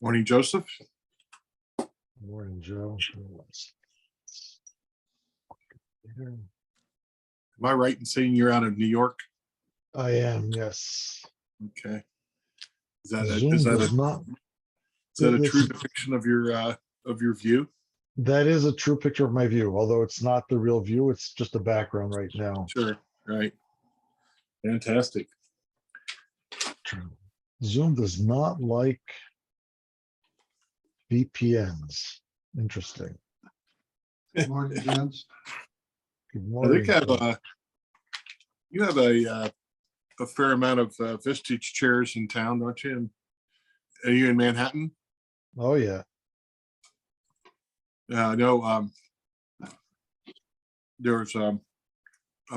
Morning, Joseph. Morning, Joe. Am I right in saying you're out of New York? I am, yes. Okay. Is that Zoom does not. a this- true depiction of your view? That is a true picture of my view, although it's not the real view. It's just a background right now. Sure. Right. Fantastic. Zoom does not like VPNs. Interesting. Morning, gents. Good I morning. think you have a fair amount of Vistage chairs in town, don't you? And are you in Manhattan? Oh, yeah. I know. There was I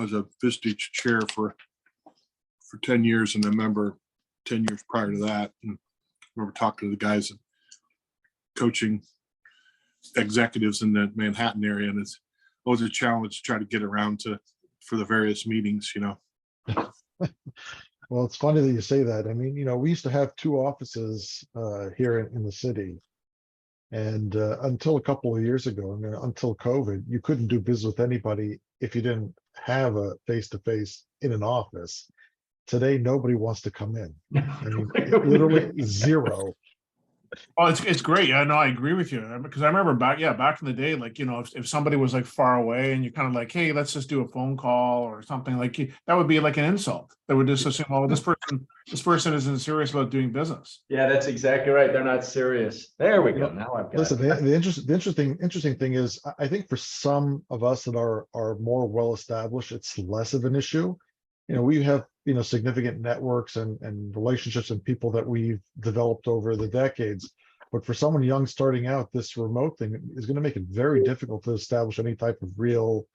was a Vistage chair for 10 years, and I remember 10 years prior to that, and I remember talking to the guys coaching executives in the Manhattan area, and it's always a challenge to try to get around for the various meetings, Well, it's funny that you say that. I mean, we used to have two offices here in the city. And until a couple of years ago, I mean, until COVID, you couldn't do business with anybody if you didn't have a face-to-face in an office. Today, nobody wants to come in. I mean, literally zero. Well, it's great. Yeah, no, I agree with you because I remember back in the day, like, if somebody was like far away and you kind of like, hey, let's just do a phone call or something like that would be like an insult. They would just assume, oh, this person isn't serious about doing business. Yeah, that's exactly right. They're not serious. There we go. Now I've got Listen, it. the interesting thing is, I think for some of us that are more well established, it's less of an issue. We have significant networks and relationships and people that we've developed over the decades. But for someone young starting out, this remote thing is going to make it very difficult to establish any type of real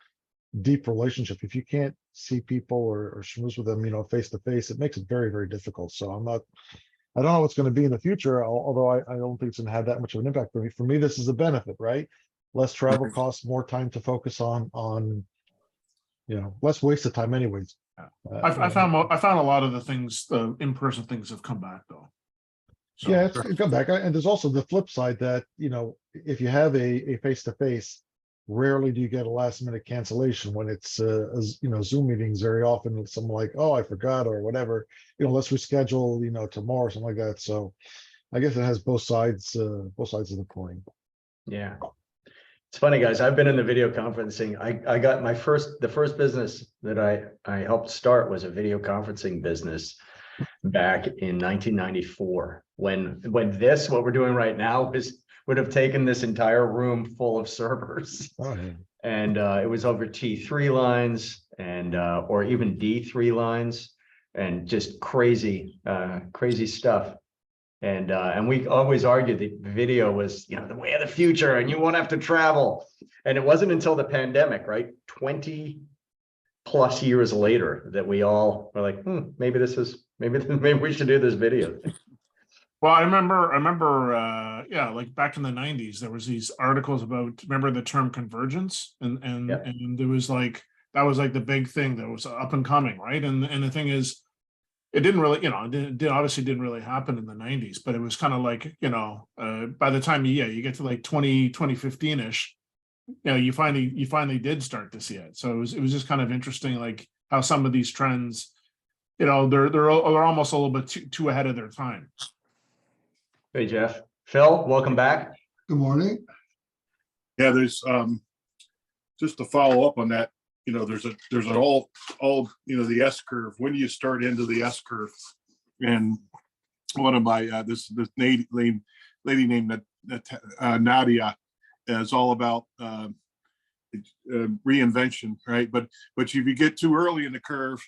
deep relationship. If you can't see people or schmooze with them, face to face, it makes it very, very difficult. So I don't know what's going to be in the future, although I don't think it's going to have that much of an impact for me. For me, this is a benefit, right? Less travel costs, more time to focus on less waste of time anyways. I found a lot of the in-person things have come back though. So, yeah, it's come back. And there's also the flip side that, if you have a face-to-face, rarely do you get a last minute cancellation. When it's Zoom meetings, very often it's something like, oh, I forgot or whatever, let's reschedule, tomorrow or something like that. So I guess it has both sides of the coin. Yeah. It's funny, guys. I've been in the video conferencing. I got the first business that I helped start was a video conferencing business back in 1994 when what we're doing right now would have taken this entire room full of servers. Oh, yeah. And it was over T3 lines and or even D3 lines and just crazy stuff. And we always argued that video was, the way of the future and you won't have to travel. And it wasn't until the pandemic, right? 20 plus years later that we all were like, maybe we should do this video thing. well, I remember, like back in the 90s, there was these articles about, remember the term convergence, and Yep. and there was like that was like the big thing that was up and coming, right? And the thing is, it didn't really, obviously didn't really happen in the 90s, but it was kind of like, by the time you get to like 2015-ish, you finally did start to see it. So it was just kind of interesting, like how some of these trends, they're almost a little bit too ahead of their time. Hey, Jeff. Phil, welcome back. Good morning. Yeah, there's just to follow up on that. There's an all the S curve. When do you start into the S curve? And one of my this lady named Nadia is all about reinvention, right? But if you get too early in the curve,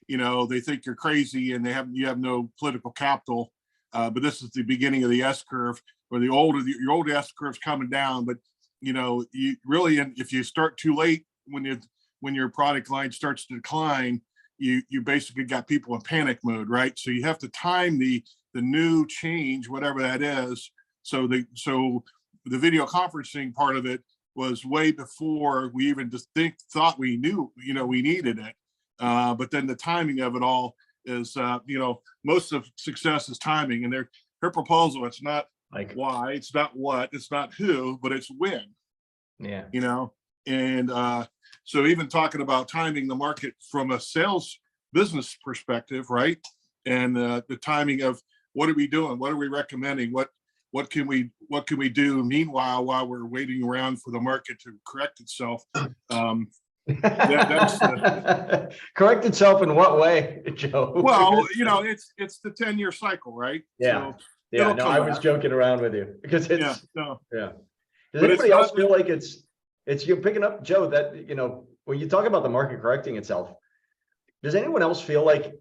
they think you're crazy and you have no political capital. But this is the beginning of the S curve, where your old S curve's coming down. But you really, if you start too late, when your product line starts to decline, you basically got people in panic mode, right? So you have to time the new change, whatever that is. So the video conferencing part of it was way before we even thought we knew, we needed it. But then the timing of it all is, most of success is timing. And her proposal, it's not Like, why, it's not what, it's not who, but it's when, yeah. you know? And so even talking about timing the market from a sales business perspective, right? And the timing of what are we doing? What are we recommending? What can we do meanwhile while we're waiting around for the market to correct itself? That's Correct itself in what way, Joe? well, you know, it's the 10-year cycle, right? Yeah. So Yeah, it'll no, come I was back. joking around with you because Yeah, it's, no, yeah. Does But it's anybody else not- feel like it's you're picking up, Joe, that, you know, when you talk about the market correcting itself, does anyone else feel like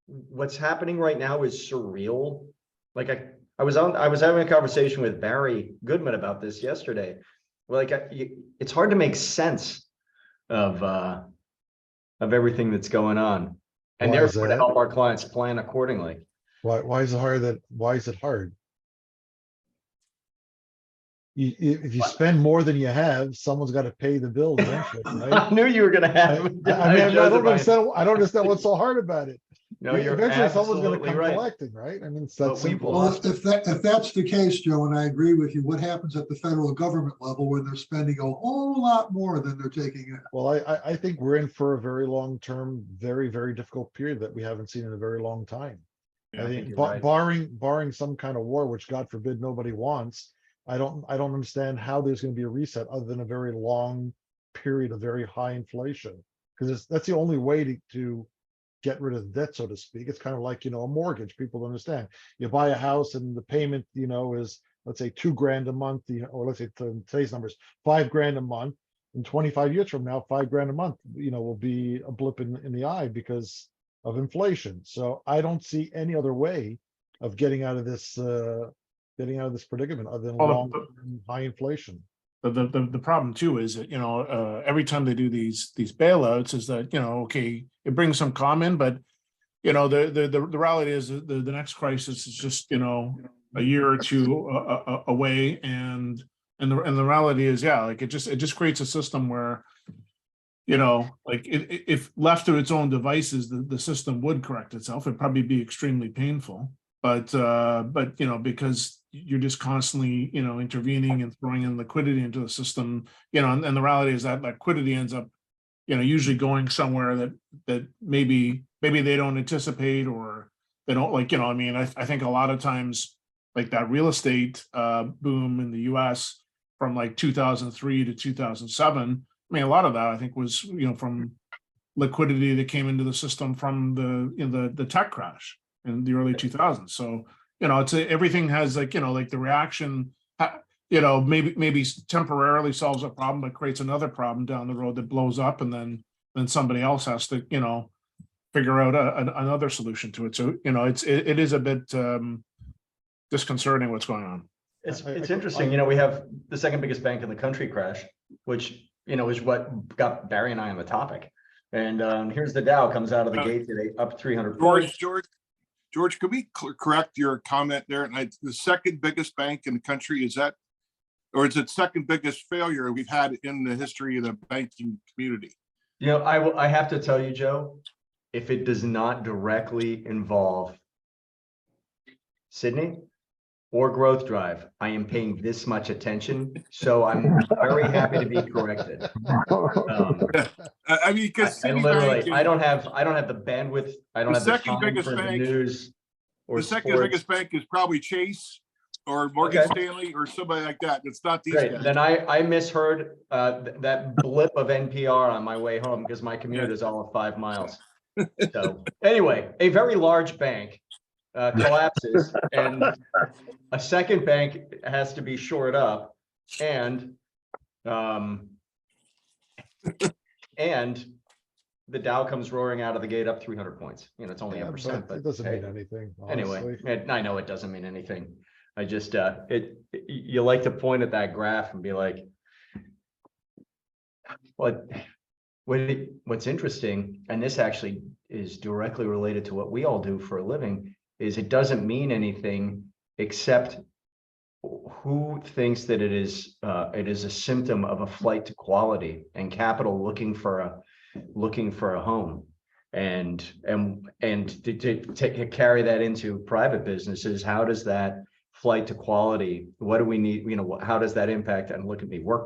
what's happening right now is surreal? Like I was having a conversation with Barry Goodman about this yesterday. Like it's hard to make sense of everything that's going on, and Why is therefore to that? help our clients plan accordingly. Why is it hard why is it hard? If you spend more than you have, someone's got to pay the bill eventually, right? I knew you were going to I, have. I mean, I Joseph, don't understand. I don't understand what's so hard about it. No, you're Eventually, someone's going to absolutely come right. collecting, right? I mean, it's But that we've simple. lost- Well, if that's the case, Joe, and I agree with you, what happens at the federal government level when they're spending a whole lot more than they're taking in? Well, I think we're in for a very long-term, very, very difficult period that we haven't seen in a very long time. Yeah, I I think think you're right. barring some kind of war, which God forbid nobody wants, I don't understand how there's going to be a reset other than a very long period of very high inflation. Because that's the only way to get rid of debt, so to speak. It's kind of like, a mortgage. People understand. You buy a house and the payment, is, let's say, $2,000 a month, or let's say today's numbers, $5,000 a month. And 25 years from now, $5,000 a month, will be a blip in the eye because of inflation. So I don't see any other way of getting out of this predicament other than Well, long high inflation. The problem too is that, every time they do these bailouts is that, okay, it brings some calm in, but the reality is the next crisis is just, a year or two away. And the reality is, yeah, like it just creates a system where, like if left to its own devices, the system would correct itself. It'd probably be extremely painful. But because you're just constantly, intervening and throwing in liquidity into the system, and the reality is that liquidity ends up, usually going somewhere that maybe they don't anticipate, or they don't like, I mean, I think a lot of times like that real estate boom in the US from like 2003 to 2007. I mean, a lot of that I think was, from liquidity that came into the system from the tech crash in the early 2000s. So, it's everything has like, like the reaction, maybe temporarily solves a problem, but creates another problem down the road that blows up. And then somebody else has to, figure out another solution to it. So, it is a bit disconcerting what's going on. It's interesting, we have the second biggest bank in the country crash, which, is what got Barry and I on the topic. And here's the Dow comes out of the gate today, up 300 points. George, could we correct your comment there? And the second biggest bank in the country, is it second biggest failure we've had in the history of the banking community? I have to tell you, Joe, if it does not directly involve Sydney or Growth Drive, I am paying this much attention. So I'm very happy to be corrected. I mean, because I literally, I don't have the bandwidth. I don't have the second time biggest for the bank- news or the second sports. biggest bank is probably Chase or Morgan Okay. Stanley or somebody like that. It's not these Great. guys. Then I misheard that blip of NPR on my way home because my commute Yeah. is all of 5 miles. So anyway, a very large bank collapses and a second bank has to be shored up, and the Dow comes roaring out of the gate up 300 points. It's only Yeah, a percent, but it doesn't hey. mean anything. Anyway, Honestly. I know it doesn't mean anything. I just you like to point at that graph and be like, what's interesting, and this actually is directly related to what we all do for a living, is it doesn't mean anything except who thinks that it is a symptom of a flight to quality and capital looking for a home. And to carry that into private businesses, how does that flight to quality. What do we need? You know, how does that impact? And look at me, work.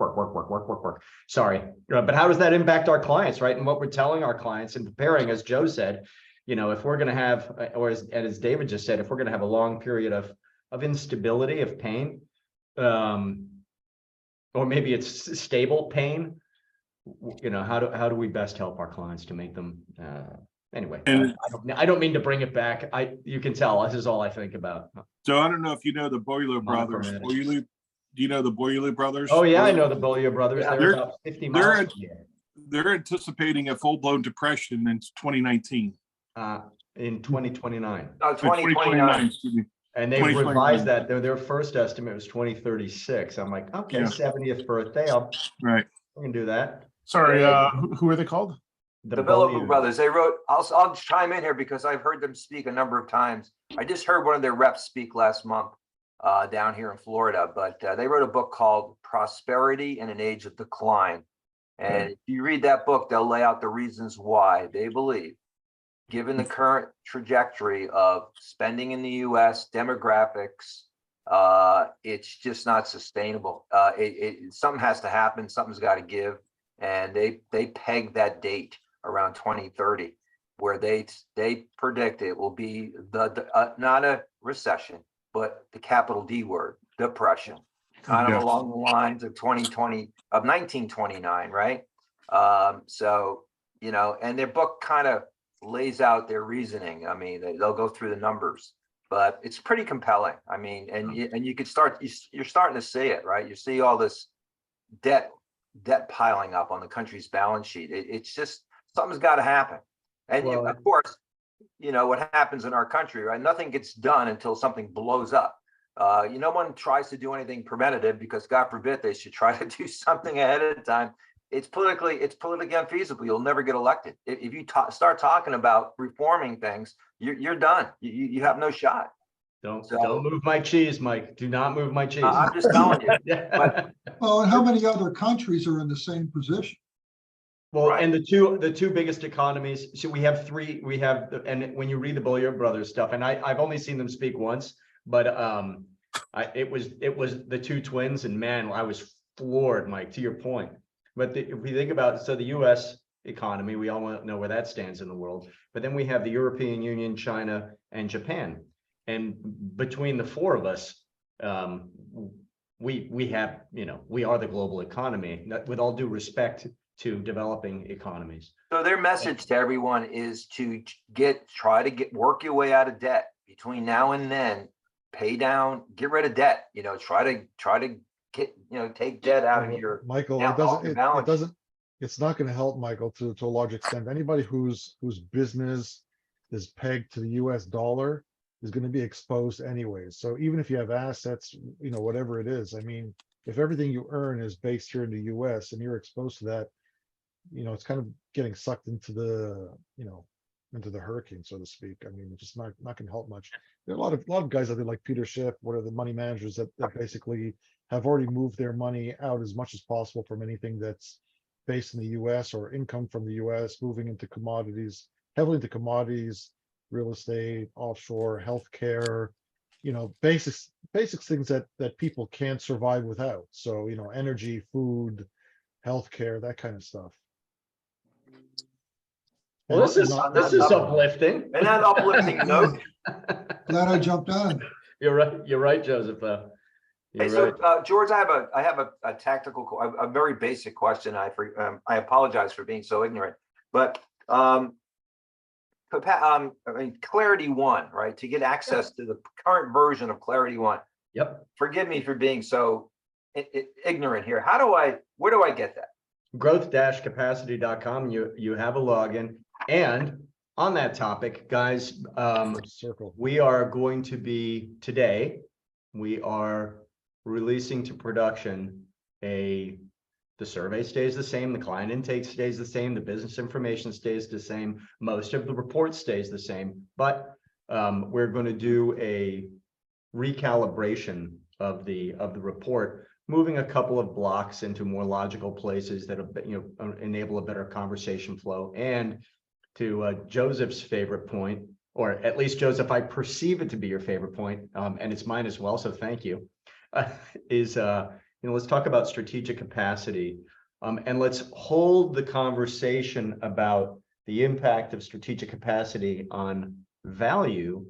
Sorry, but how does that impact our clients, right? And what we're telling our clients and preparing, as Joe said, you know, if we're going to have, or as David just said, if we're going to have a long period of instability, of pain, or maybe it's stable pain, you know, how do we best help our clients to make them? Anyway, And I don't mean to bring it back. You can tell this is all I think about. so I don't know if you know the Boiler Brothers. Monochromatic. Do you know the Boiler Brothers? Oh yeah, I know the Boiler Brothers. Yeah. They're about 50 miles from here. They're anticipating a full-blown depression in 2019. In 2029. 2029. Excuse me. And they 2029. revised that. Their first estimate was 2036. I'm like, okay, Yeah. 70th birthday. Right. I can do that. Sorry, who are they called? The Billabong Brothers, they wrote, I'll chime in here because I've heard them speak a number of times. I just heard one of their reps speak last month down here in Florida, but they wrote a book called Prosperity in an Age of Decline. And if you read that book, they'll lay out the reasons why they believe, given the current trajectory of spending in the US, demographics, it's just not sustainable. Something has to happen, something's got to give. And they peg that date around 2030, where they predict it will be not a recession, but the capital D word, depression, kind of along the lines of 1929, right? So, you know, and their book kind of lays out their reasoning. I mean, they'll go through the numbers, but it's pretty compelling. I mean, and you could you're starting to see it, right? You see all this debt piling up on the country's balance sheet. It's just, something's got to happen. And of course, you know what happens in our country, right? Nothing gets done until something blows up. No one tries to do anything preventative because, God forbid, they should try to do something ahead of time. It's politically unfeasible. You'll never get elected. If you start talking about reforming things, you're done. You have no shot. Don't move my cheese, Mike. Do not move my cheese. I'm just telling you. But, Well, and how many other countries are in the same position? well, right. and the two biggest economies. So we have three. And when you read the Boiler Brothers stuff, and I've only seen them speak once, but it was the two twins, and man, I was floored, Mike. To your point, but if we think about so the U.S. economy, we all know where that stands in the world. But then we have the European Union, China, and Japan. And between the four of us, we have, you know, we are the global economy, with all due respect to developing economies. So their message to everyone is to try to work your way out of debt between now and then, pay down, get rid of debt, you know, try to get, you know, take debt out of your. Michael, it's not going to help, Michael, to a large extent. Anybody whose business is pegged to the US dollar is going to be exposed anyways. So even if you have assets, you know, whatever it is, I mean, if everything you earn is based here in the US and you're exposed to that, you know, it's kind of getting sucked into the, you know, into the hurricane, so to speak. I mean, it's just not going to help much. There are a lot of guys out there like Peter Schiff, what are the money managers that basically have already moved their money out as much as possible from anything that's based in the US or income from the US, moving into commodities, heavily into commodities, real estate, offshore, healthcare, you know, basic things that people can't survive without. So, you know, energy, food, healthcare, that kind of stuff. Well, this is uplifting. And that uplifting note. Glad I jumped on. You're right, Joseph. Hey, so George, I have a tactical, a very basic question. I apologize for being so ignorant, but I mean, Clarity One, right? To get access to the current version of Clarity One. Yep. Forgive me for being so ignorant here. Where do I get that? Growth-capacity.com. You have a login. And on that topic, guys, we are going to be today, we are releasing to production the survey stays the same, the client intake stays the same, the business information stays the same, most of the report stays the same, but we're going to do a recalibration of the report, moving a couple of blocks into more logical places that enable a better conversation flow. And to Joseph's favorite point, or at least Joseph, I perceive it to be your favorite point, and it's mine as well, so thank you, is, let's talk about strategic capacity, and let's hold the conversation about the impact of strategic capacity on value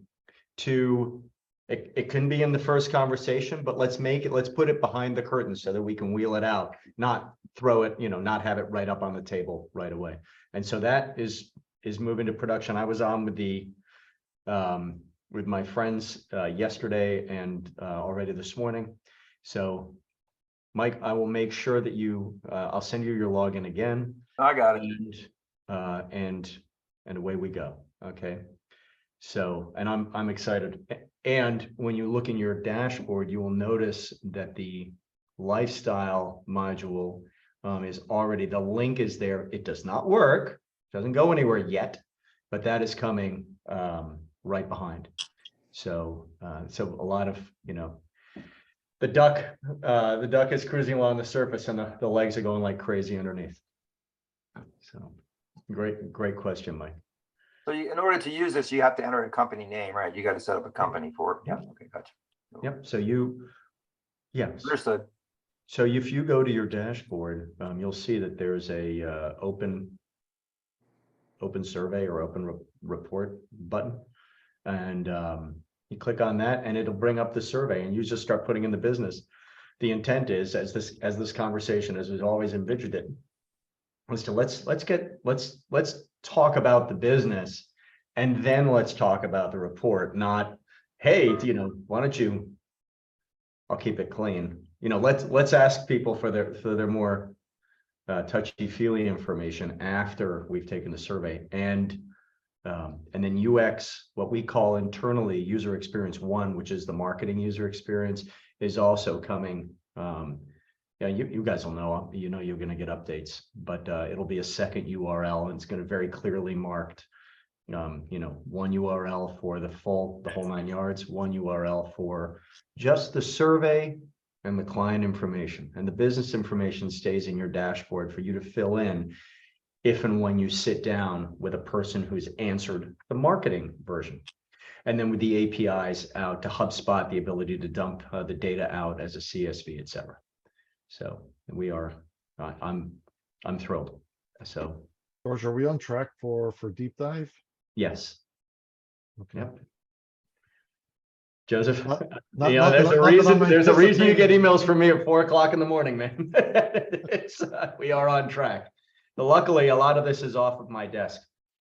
to, it can be in the first conversation, but let's put it behind the curtain so that we can wheel it out, not throw it, not have it right up on the table right away. And so that is moving to production. I was on with my friends yesterday and already this morning. So Mike, I will make sure that I'll send you your login again. I got it. And away we go. Okay. So, and I'm excited. And when you look in your dashboard, you will notice that the lifestyle module is already, the link is there. It does not work, doesn't go anywhere yet, but that is coming right behind. So, so a lot of, the duck is cruising along the surface and the legs are going like crazy underneath. So great question, Mike. So in order to use this, you have to enter a company name, right? You got to set up a company for it. Yeah. Okay, gotcha. Yep. So yes. Understood. So if you go to your dashboard, you'll see that there's a open survey or open report button, and you click on that, and it'll bring up the survey, and you just start putting in the business. The intent is, as this conversation, as we've always envisioned it, was to let's talk about the business, and then let's talk about the report. Not, hey, why don't you? I'll keep it clean. Let's ask people for their more touchy-feely information after we've taken the survey, and then UX, what we call internally user experience 1, which is the marketing user experience, is also coming. Yeah, you guys will know. You're going to get updates, but it'll be a second URL, and it's going to very clearly marked. One URL for the whole 9 yards, one URL for just the survey and the client information, and the business information stays in your dashboard for you to fill in if and when you sit down with a person who's answered the marketing version. And then with the APIs out to HubSpot, the ability to dump the data out as a CSV, et cetera. So we are, I'm thrilled. So, George, are we on track for deep dive? yes. Okay. Yep. Joseph, Not there's a reason you get emails from me at 4 o'clock in the morning, man. We are on track. But luckily, a lot of this is off of my desk.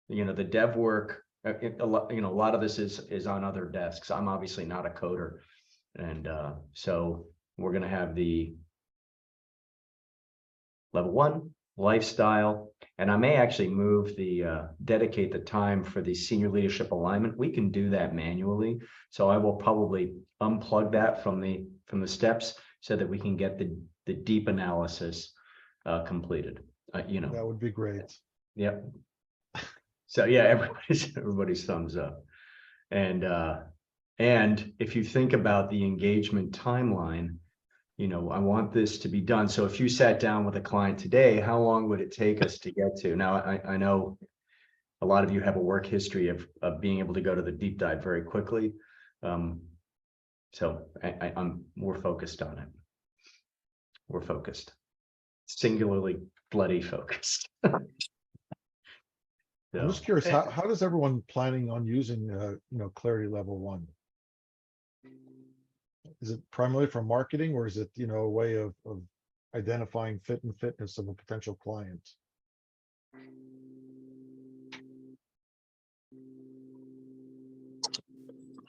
The dev work, a lot of this is on other desks. I'm obviously not a coder. And so we're going to have the level 1 lifestyle, and I may actually move dedicate the time for the senior leadership alignment. We can do that manually, so I will probably unplug that from the steps so that we can get the deep analysis completed. That would be great. Yep. So yeah, everybody's thumbs up, and if you think about the engagement timeline, I want this to be done. So if you sat down with a client today, how long would it take us to get to? Now, I know a lot of you have a work history of being able to go to the deep dive very quickly. So we're focused on it. We're focused, singularly bloody focused. I'm just curious, how does everyone planning on using, Clarity Level 1? Is it primarily for marketing, or is it, a way of identifying fit and fitness of a potential client?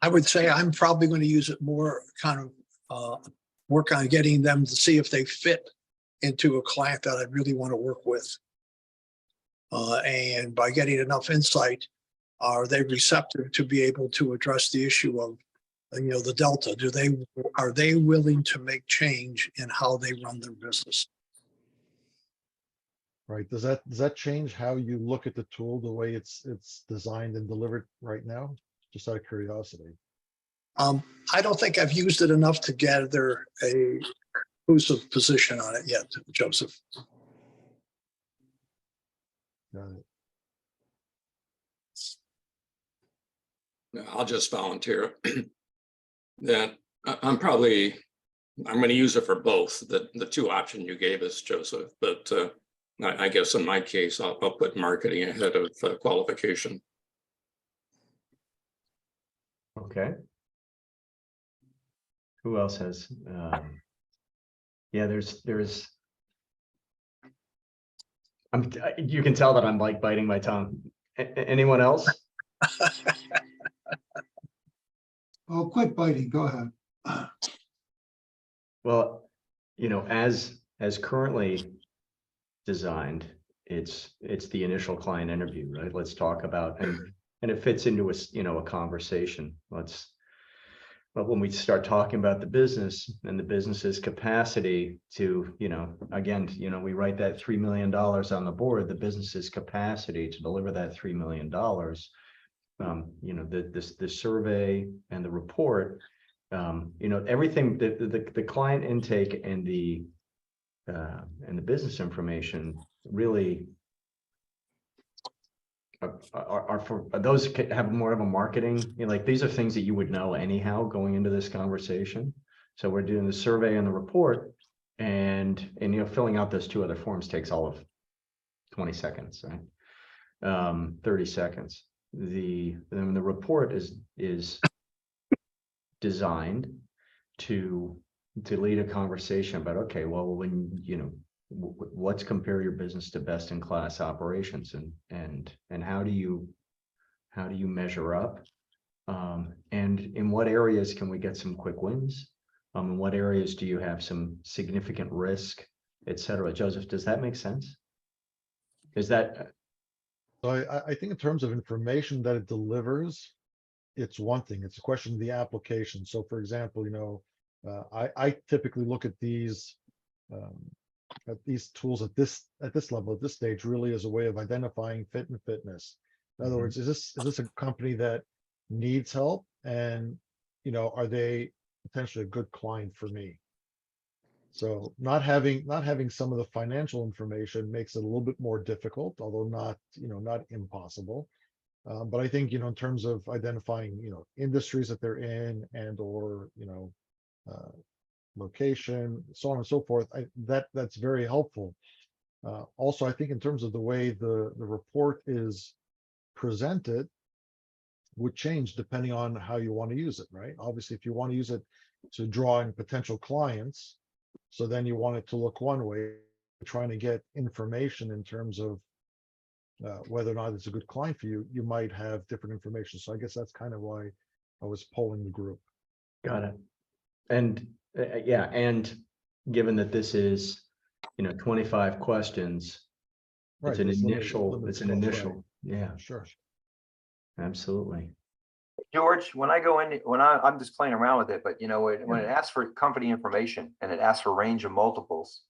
I would say I'm probably going to use it more kind of work on getting them to see if they fit into a client that I really want to work with. And by getting enough insight, are they receptive to be able to address the issue of, the delta? Are they willing to make change in how they run their business? Right. Does that change how you look at the tool, the way it's designed and delivered right now? Just out of curiosity. I don't think I've used it enough to gather a conclusive position on it yet, Joseph. Got it. I'll just volunteer that I'm going to use it for both, the two options you gave us, Joseph, but I guess in my case, I'll put marketing ahead of qualification. Okay. Who else has, yeah, you can tell that I'm like biting my tongue. Anyone else? Oh, quit biting. Go ahead. Well, you know, as currently designed, it's the initial client interview, right? Let's talk about, and it fits into a conversation. But when we start talking about the business and the business's capacity to, again, we write that $3 million on the board, the business's capacity to deliver that $3 million, the survey and the report, everything, the client intake and the business information really are for those have more of a marketing, like these are things that you would know anyhow going into this conversation. So we're doing the survey and the report, and filling out those two other forms takes all of 20 seconds, right? 30 seconds. The report is designed to lead a conversation about, okay, well, when let's compare your business to best-in-class operations, and how do you measure up, and in what areas can we get some quick wins, in what areas do you have some significant risk, etc. Joseph, does that make sense? Is that So I think in terms of information that it delivers, it's one thing. It's a question of the application. So for example, I typically look at these tools at this level, at this stage, really as a way of identifying fit and fitness. In other words, is this a company that needs help, and are they potentially a good client for me? So not having some of the financial information makes it a little bit more difficult, although not impossible. But I think in terms of identifying industries that they're in, and or location, so on and so forth, that's very helpful. Also, I think in terms of the way the report is presented would change depending on how you want to use it, right? Obviously, if you want to use it to draw in potential clients, so then you want it to look one way, trying to get information in terms of whether or not it's a good client for you, you might have different information. So I guess that's kind of why I was polling the group. Got it. And yeah, and given that this is 25 questions, Right, it's an it's initial, limited right. Yeah, Sure. absolutely. George, when I go in, I'm just playing around with it, but when it asks for company information and it asks for range of multiples,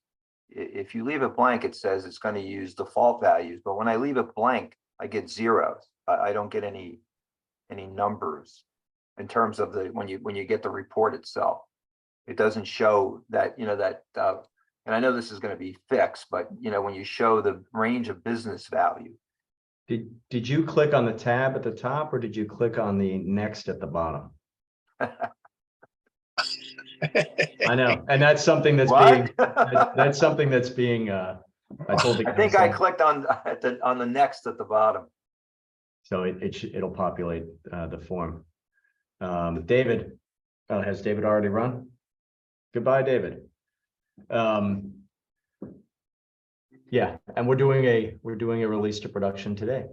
if you leave it blank, it says it's going to use default values. But when I leave it blank, I get zeros. I don't get any numbers in terms of when you get the report itself. It doesn't show that, and I know this is going to be fixed, but when you show the range of business value. Did you click on the tab at the top, or did you click on the next at the bottom? I know, and that's something that's that's something that's being I told the I think I clicked on the next at the bottom. So it'll populate the form. David, has David already run? Goodbye, David. Yeah, and we're doing a release to production today,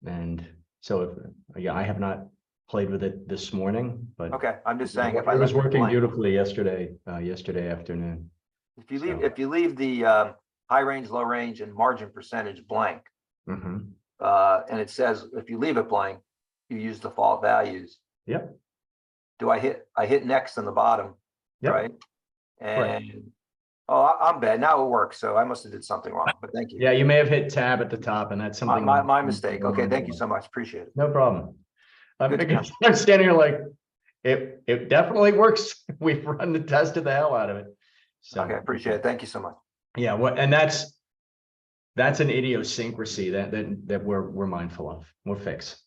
and so I have not played with it this morning, but okay, I'm just saying it was working beautifully yesterday afternoon. If you leave the high range, low range, and margin percentage blank, and it says if you leave it blank, you use default values. Yep. Do I hit next on the bottom? Yep. Right. And oh, I'm bad. Now it works. So I must have did something wrong, but thank you. Yeah, you may have hit tab at the top, and that's something my mistake. Okay, thank you so much. Appreciate it. No problem. I'm standing here like it definitely works. We've run the test of the hell out of it. So okay, appreciate it. Thank you so much. Yeah, and that's an idiosyncrasy that we're mindful of. We'll fix.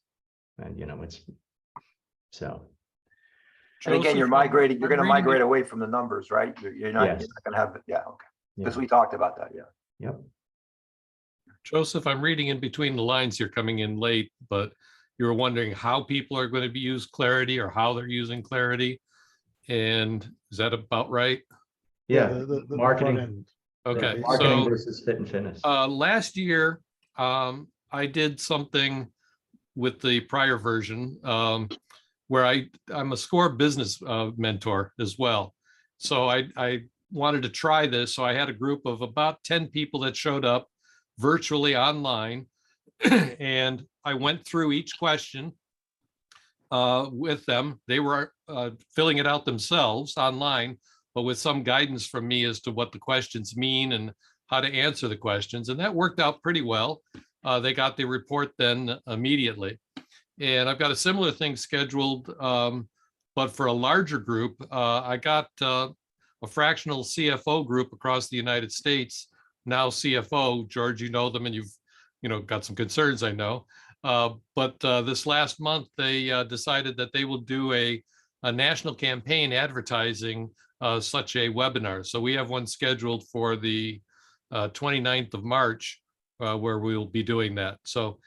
And So, And again, you're Joseph, migrating, you're I'm gonna reading migrate it- away from the numbers, right? You're not Yes. gonna have, yeah, okay. yeah, Because we talked about that, yeah. yep. Joseph, I'm reading in between the lines here, coming in late, but you were wondering how people are going to use Clarity or how they're using Clarity. And is that about right? Yeah, the front marketing, end. Okay, Right. marketing so versus fit and fitness. last year, I did something with the prior version where I'm a SCORE business mentor as well. So I wanted to try this. So I had a group of about 10 people that showed up virtually online. And I went through each question with them. They were filling it out themselves online, but with some guidance from me as to what the questions mean and how to answer the questions. And that worked out pretty well. They got the report then immediately. And I've got a similar thing scheduled, but for a larger group. I got a fractional CFO group across the United States, now CFO. George, you know them, and you've got some concerns, I know. But this last month, they decided that they will do a national campaign advertising such a webinar. So we have one scheduled for the 29th of March, where we'll be doing that. So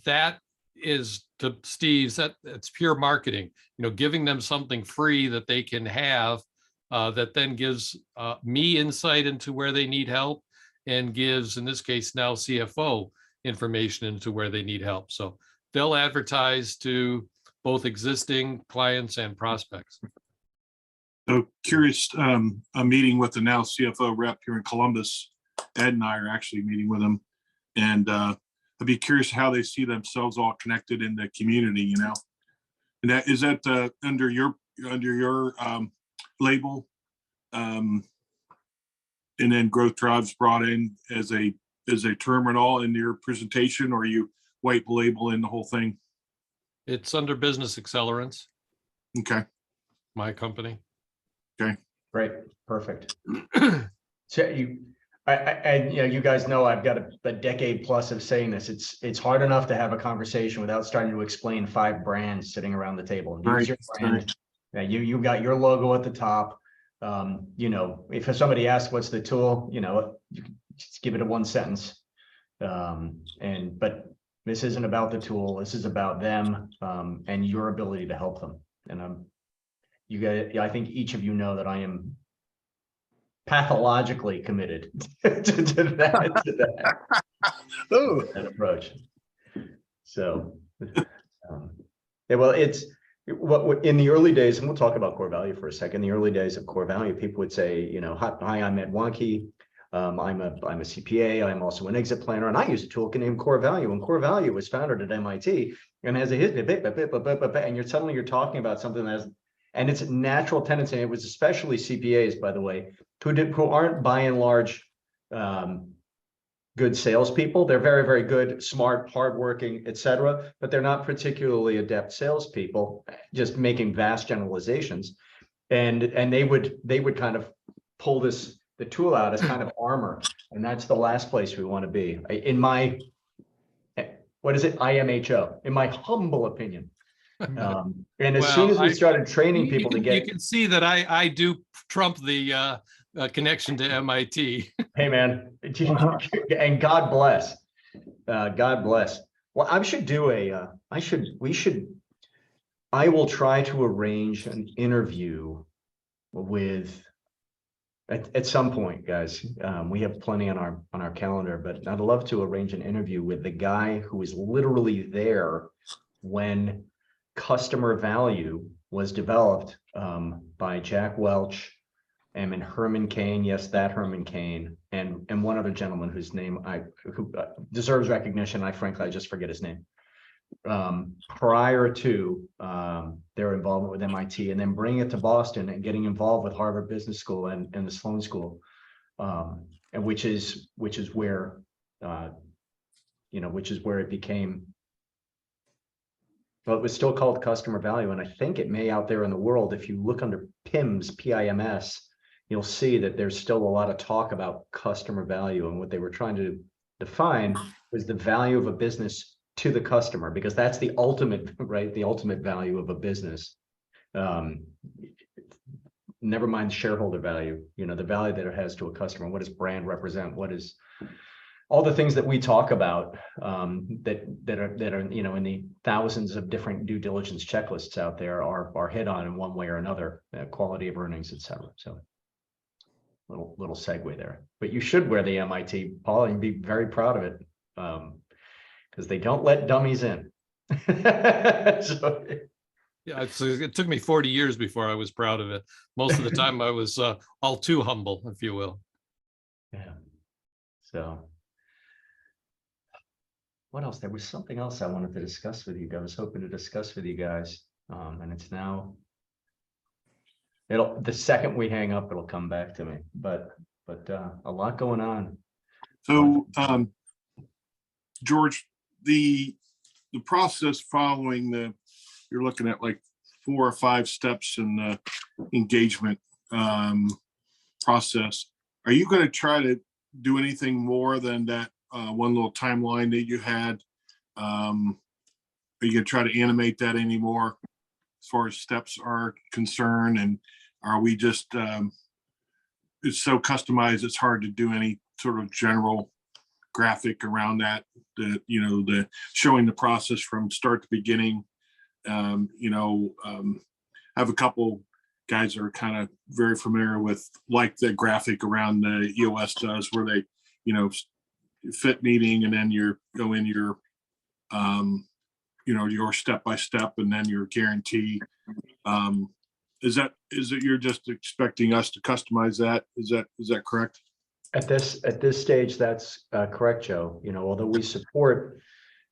that is, to Steve's, it's pure marketing, giving them something free that they can have that then gives me insight into where they need help, and gives, in this case now, CFO information into where they need help. So they'll advertise to both existing clients and prospects. So curious, I'm meeting with the now CFO rep here in Columbus. Ed and I are actually meeting with him, and I'd be curious how they see themselves all connected in the community, And that is that under your label, and then Growth Drive's brought in as a term and all in your presentation, or you white label in the whole thing? It's under Business Accelerants, Okay. my company. Great, perfect. So you guys know I've got a decade plus of saying this. It's hard enough to have a conversation without starting to explain 5 brands sitting around the table. Use your brand. Yeah, you got your logo at the top. If somebody asks what's the tool, you can just give it a 1 sentence. But this isn't about the tool. This is about them and your ability to help them. And you guys, I think each of you know that I am pathologically committed to that approach. So, well, it's what in the early days, and we'll talk about core value for a second. In the early days of core value, people would say, hi, I'm Ed Wonke. I'm a CPA. I'm also an exit planner, and I use a tool named Core Value. And Core Value was founded at MIT and has a history. And suddenly you're talking about something and it's a natural tendency. It was especially CPAs, by the way, who aren't by and large good salespeople. They're very, very good, smart, hardworking, etc. But they're not particularly adept salespeople, just making vast generalizations. And they would kind of pull the tool out as kind of armor, and that's the last place we want to be. In my, IMHO, in my humble opinion. And as soon as we started training people to get, you can see that I do trump the connection to MIT. Hey man, and God bless, God bless. Well, I will try to arrange an interview with. At some point, guys, we have plenty on our calendar, but I'd love to arrange an interview with the guy who was literally there when customer value was developed by Jack Welch and Herman Cain. Yes, that Herman Cain, and one other gentleman whose name who deserves recognition. I just forget his name. Prior to their involvement with MIT, and then bringing it to Boston and getting involved with Harvard Business School and the Sloan School, and which is where it became. Well, it was still called customer value, and I think it may out there in the world. If you look under PIMS, you'll see that there's still a lot of talk about customer value, and what they were trying to define was the value of a business to the customer, because that's the ultimate, right? The ultimate value of a business. Never mind shareholder value, the value that it has to a customer. What does brand represent? What is all the things that we talk about, that are in the thousands of different due diligence checklists out there are hit on in one way or another, quality of earnings, et cetera. So little segue there, but you should wear the MIT, Paul, and be very proud of it, because they don't let dummies in. So, Yeah, it took me 40 years before I was proud of it. Most of the time I was all too humble, if you will. yeah. So what else? There was something else I wanted to discuss with you guys. I was hoping to discuss with you guys. And it's now, the second we hang up, it'll come back to me, but a lot going on. So, George, the process following you're looking at like 4 or 5 steps in the engagement process. Are you going to try to do anything more than that one little timeline that you had? Are you going to try to animate that anymore as far as steps are concerned? And are we just, it's so customized, it's hard to do any sort of general graphic around that, the showing the process from start to beginning? I have a couple guys that are kind of very familiar with like the graphic around the EOS does, where they, fit meeting, and then you go in your, your step by step, and then your guarantee. Is it you're just expecting us to customize that? Is that correct? At this stage, that's correct, Joe. Although we support,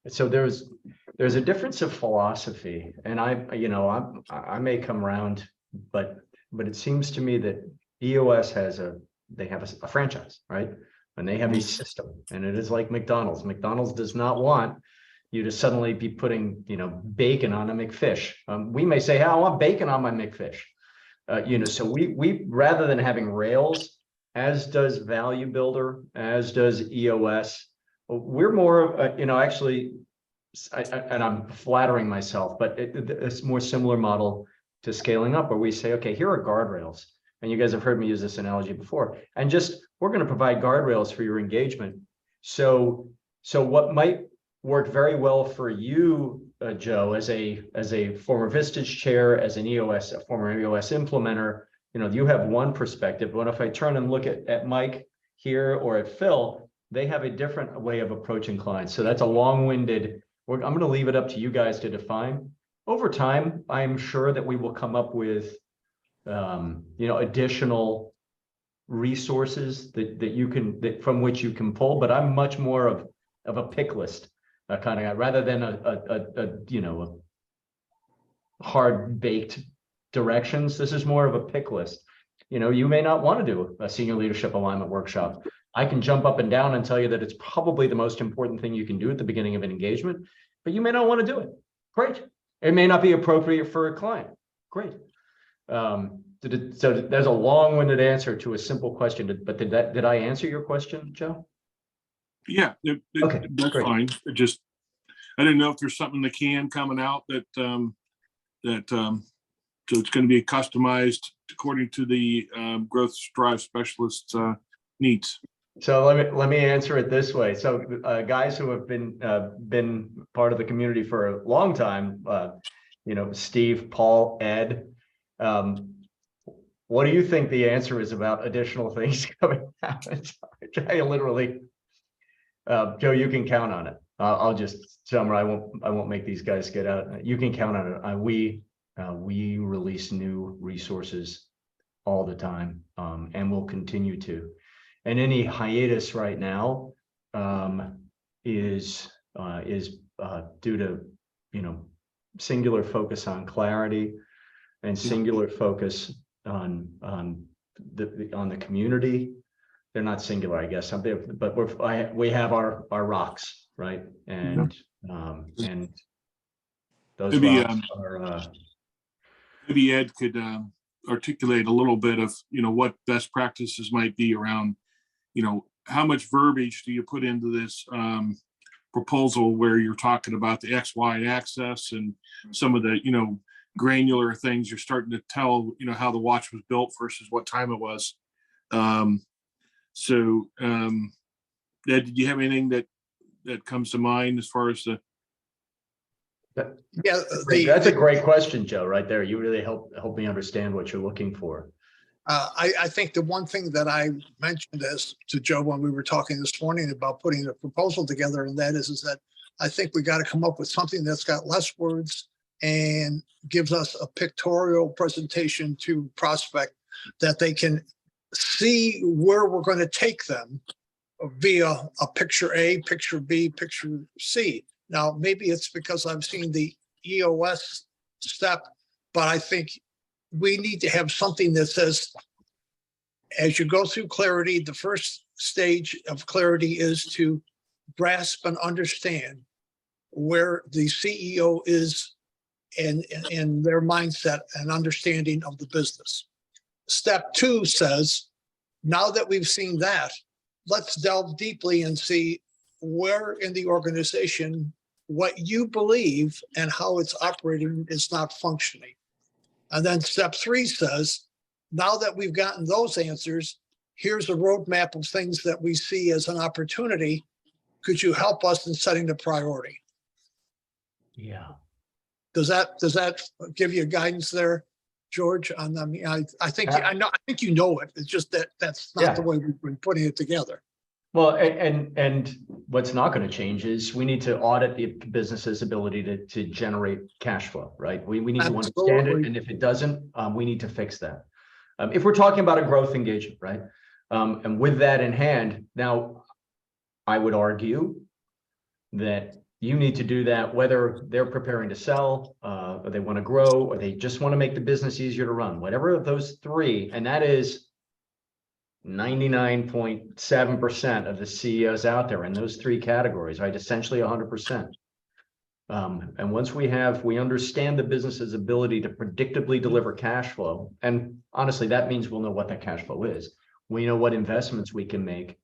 so there's a difference of philosophy, and I may come around, but it seems to me that EOS have a franchise, right? And they have a system, and it is like McDonald's. McDonald's does not want you to suddenly be putting, bacon on a McFish. We may say, hey, I want bacon on my McFish. So we rather than having rails, as does Value Builder, as does EOS, we're more, actually, and I'm flattering myself, but it's a more similar model to scaling up, where we say, okay, here are guardrails. And you guys have heard me use this analogy before. And we're going to provide guardrails for your engagement. So what might work very well for you, Joe, as a former Vistage chair, as a former EOS implementer, you have one perspective. But if I turn and look at Mike here or at Phil, they have a different way of approaching clients. So that's a long-winded. I'm going to leave it up to you guys to define. Over time, I'm sure that we will come up with, additional resources from which you can pull. But I'm much more of a pick list kind of guy, rather than a hard baked directions. This is more of a pick list. You may not want to do a senior leadership alignment workshop. I can jump up and down and tell you that it's probably the most important thing you can do at the beginning of an engagement, but you may not want to do it. Great. It may not be appropriate for a client. Great. So there's a long-winded answer to a simple question, but did I answer your question, Joe? Yeah, Okay, that's great. fine. I didn't know if there's something that coming out that so it's going to be customized according to the growth drive specialist needs. So let me answer it this way. So guys who have been part of the community for a long time, Steve, Paul, Ed, what do you think the answer is about additional things coming out? I literally, Joe, you can count on it. I'll just summarize. I won't make these guys get out. You can count on it. We release new resources all the time, and we'll continue to. And any hiatus right now is due to singular focus on clarity and singular focus on the community. They're not singular, I guess, but we have our rocks, right? And and those rocks are. Maybe Ed could articulate a little bit of what best practices might be around how much verbiage do you put into this proposal where you're talking about the XY axis and some of the, granular things. You're starting to tell, how the watch was built versus what time it was. Ed, did you have anything that comes to mind as far as the? Yeah, That's a great question, Joe, right there. You really help me understand what you're looking for. I think the one thing that I mentioned as to Joe when we were talking this morning about putting a proposal together, and that is that I think we got to come up with something that's got less words and gives us a pictorial presentation to prospect that they can see where we're going to take them via a picture A, picture B, picture C. Now, maybe it's because I've seen the EOS step, but I think we need to have something that says, as you go through clarity, the first stage of clarity is to grasp and understand where the CEO is in their mindset and understanding of the business. Step 2 says, now that we've seen that, let's delve deeply and see where in the organization what you believe and how it's operating is not functioning. And then step 3 says, now that we've gotten those answers, here's a roadmap of things that we see as an opportunity. Could you help us in setting the priority? Yeah. Does that give you guidance there, George? I mean, I think I think you know it. It's just that that's not the way we've been putting it together. Well, and what's not going to change is we need to audit the business's ability to generate cash flow, right? We need to understand it, and if it doesn't, we need to fix that. If we're talking about a growth engagement, right? And with that in hand, now I would argue that you need to do that whether they're preparing to sell, or they want to grow, or they just want to make the business easier to run. Whatever of those three, and that is 99.7% of the CEOs out there in those three categories, right? Essentially 100%. And once we understand the business's ability to predictably deliver cash flow, and honestly, that means we'll know what that cash flow is. We know what investments we can make.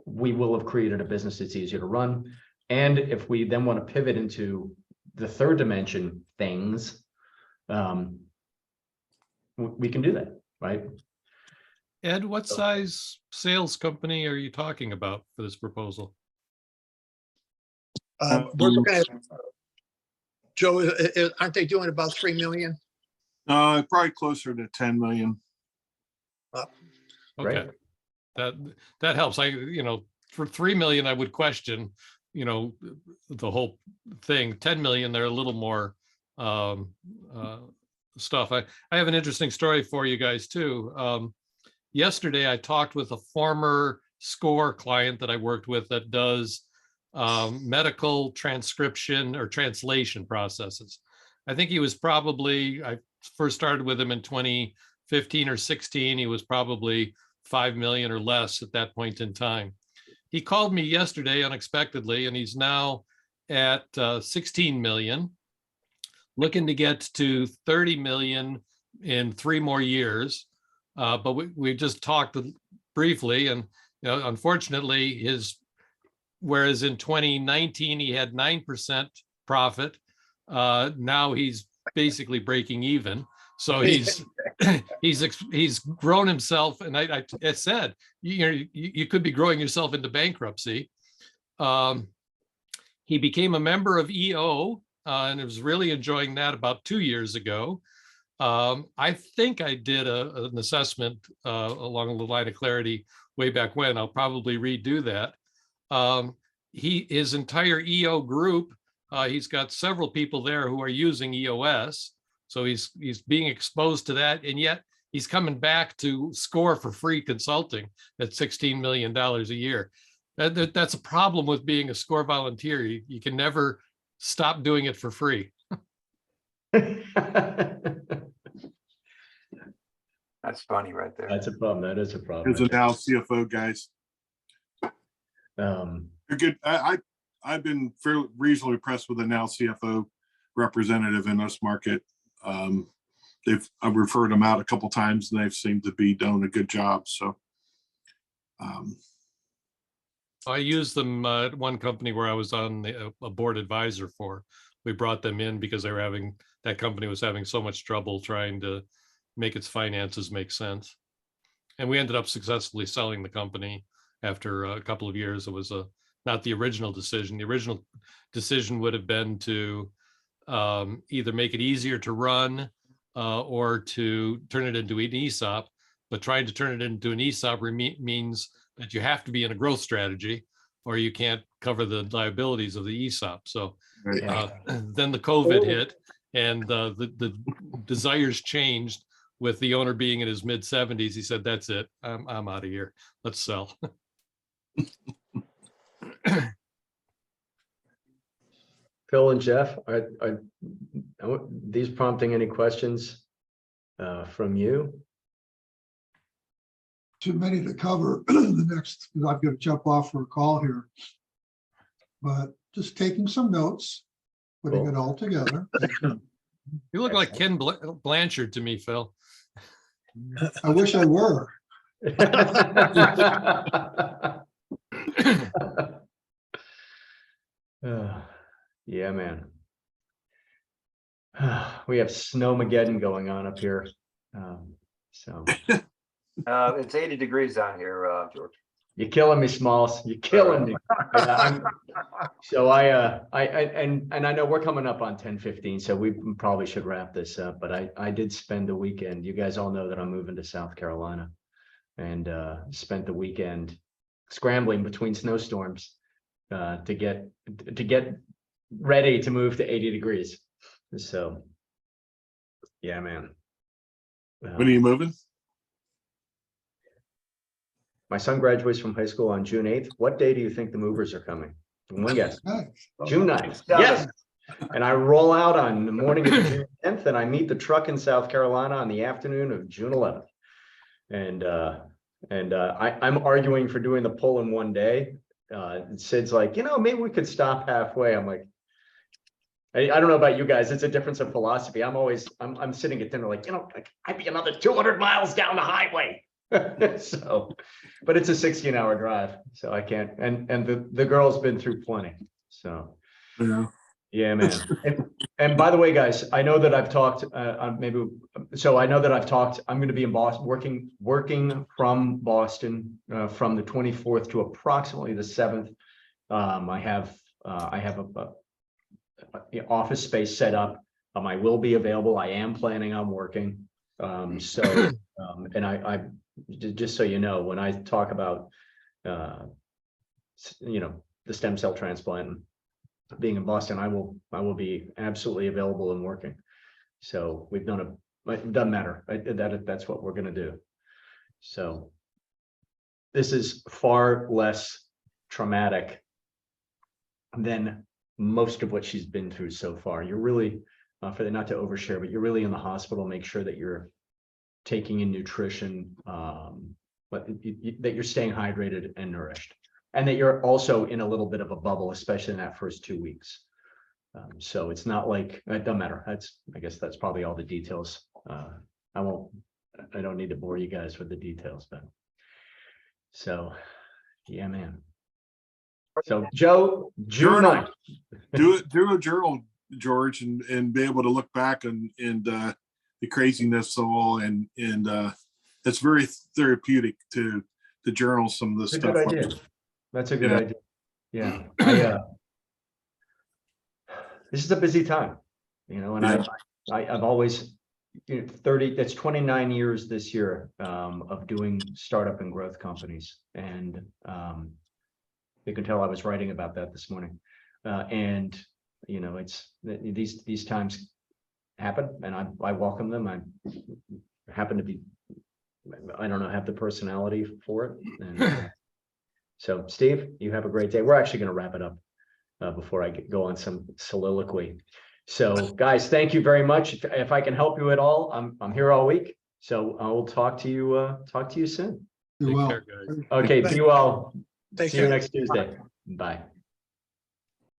We will have created a business that's easier to run. And if we then want to pivot into the third dimension, things, we can do that, right? Ed, what size sales company are you talking about for this proposal? We're looking at, Joe, aren't they doing about 3 million? Probably closer to 10 million. Okay, that helps. For 3 million, I would question, the whole thing. 10 million, they're a little more stuff. I have an interesting story for you guys too. Yesterday, I talked with a former SCORE client that I worked with that does medical transcription or translation processes. I think he was I first started with him in 2015 or 16. He was probably 5 million or less at that point in time. He called me yesterday unexpectedly, and he's now at 16 million, looking to get to 30 million in 3 more years. But we just talked briefly, and unfortunately, whereas in 2019 he had 9% profit, now he's basically breaking even. So he's grown himself, and I said, you could be growing yourself into bankruptcy. He became a member of EO, and was really enjoying that about 2 years ago. I think I did an assessment along the line of clarity way back when. I'll probably redo that. His entire EO group, he's got several people there who are using EOS. So he's being exposed to that, and yet he's coming back to SCORE for free consulting at $16 million a year. That's a problem with being a SCORE volunteer. You can never stop doing it for free. That's funny right there. That's a problem. That is a problem. There's a now CFO guys. Um, They're good. I've been fairly reasonably impressed with the now CFO representative in this market. I've referred them out a couple times, and they've seemed to be doing a good job. So I used them at one company where I was on a board advisor for. We brought them in because they were that company was having so much trouble trying to make its finances make sense. And we ended up successfully selling the company after a couple of years. It was not the original decision. The original decision would have been to either make it easier to run or to turn it into an ESOP. But trying to turn it into an ESOP means that you have to be in a growth strategy or you can't cover the liabilities of the ESOP. So then the COVID hit and the desires changed with the owner being in his mid-70s. He said, that's it. I'm out of here. Let's sell. Phil and Jeff, are these prompting any questions from you? Too many to cover the next, because I've got to jump off for a call here. But just taking some notes, putting Cool. it all together. You look like Ken Blanchard to me, Phil. I wish I were. Yeah, man. We have Snowmageddon going on up here. So It's 80 degrees down here, George. you're killing me, Smalls. You're killing me. So and I know we're coming up on 10:15, so we probably should wrap this up. But I did spend the weekend. You guys all know that I'm moving to South Carolina, and spent the weekend scrambling between snowstorms to get ready to move to 80 degrees. So yeah, man. When are you moving? My son graduates from high school on June 8th. What day do you think the movers are coming? One guess. Nice. June 9th. Yes. And I roll out on the morning of June 10th, and I meet the truck in South Carolina on the afternoon of June 11th. And I'm arguing for doing the pull in one day. Sid's like, maybe we could stop halfway. I'm like, I don't know about you guys. It's a difference of philosophy. I'm sitting at dinner like, I'd be another 200 miles down the highway. So, but it's a 16-hour drive, so I can't. And the girl's been through plenty. So yeah, man. And by the way, guys, I know that I've talked. I know that I've talked. I'm going to be in Boston, working from Boston from the 24th to approximately the 7th. I have a office space set up. I will be available. I am planning on working. And I just so you know, when I talk about the stem cell transplant being in Boston, I will be absolutely available and working. So it doesn't matter. That's what we're going to do. So this is far less traumatic than most of what she's been through so far. You're really, not to overshare, but you're really in the hospital. Make sure that you're taking in nutrition, but that you're staying hydrated and nourished, and that you're also in a little bit of a bubble, especially in that first 2 weeks. So it's not like, it doesn't matter. I guess that's probably all the details. I don't need to bore you guys with the details, but so yeah, man. So Joe, June 9th. do a journal, George, and be able to look back and the craziness of all, and it's very therapeutic to journal some of this stuff. Good idea. That's a good idea. Yeah. This is a busy time, and I've always, that's 29 years this year of doing startup and growth companies. And you can tell I was writing about that this morning. And it's these times happen, and I welcome them. I happen to be, I don't know, have the personality for it. And so Steve, you have a great day. We're actually going to wrap it up before I go on some soliloquy. So guys, thank you very much. If I can help you at all, I'm here all week. So I will talk to you soon. You're well. Take care, guys. Okay, be well. Take See you care. next Tuesday. Bye.